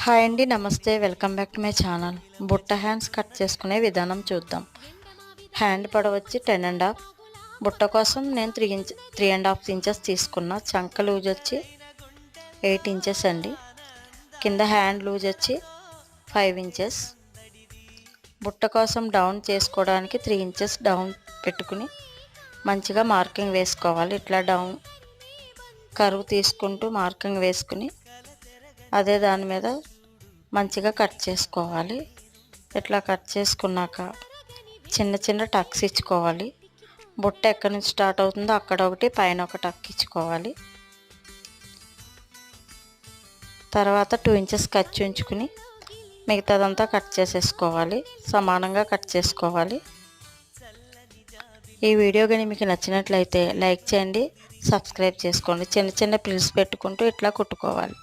Hi అండి, నమస్తే. Welcome back to my channel. బుట్ట హ్యాండ్స్ కట్ చేసుకునే విధానం చూద్దాం. హ్యాండ్ పొడవు వచ్చి 10.5. బుట్ట కోసం నేను 3.5 ఇంచెస్ తీసుకున్నా. చంక లూజ్ వచ్చి 8 ఇంచెస్ అండి. కింద హ్యాండ్ లూజ్ వచ్చి 5 ఇంచెస్. బుట్ట కోసం డౌన్ చేసుకోవడానికి 3 ఇంచెస్ డౌన్ పెట్టుకుని మంచిగా మార్కింగ్ వేసుకోవాలి. ఇట్లా డౌన్ కరువు తీసుకుంటూ మార్కింగ్ వేసుకుని అదే దాని మీద మంచిగా కట్ చేసుకోవాలి. ఇట్లా కట్ చేసుకున్నాక చిన్న చిన్న టక్స్ ఇచ్చుకోవాలి. బుట్ట ఎక్కడి నుంచి స్టార్ట్ అవుతుందో అక్కడ ఒకటి, పైన ఒక టక్ ఇచ్చుకోవాలి. తర్వాత 2 ఇంచెస్ ఖర్చు ఉంచుకుని మిగతాదంతా కట్ చేసేసుకోవాలి. సమానంగా కట్ చేసుకోవాలి. ఈ వీడియో కానీ మీకు నచ్చినట్లయితే లైక్ చేయండి, సబ్స్క్రైబ్ చేసుకోండి. చిన్న చిన్న ప్రిల్స్ పెట్టుకుంటూ ఇట్లా కుట్టుకోవాలి.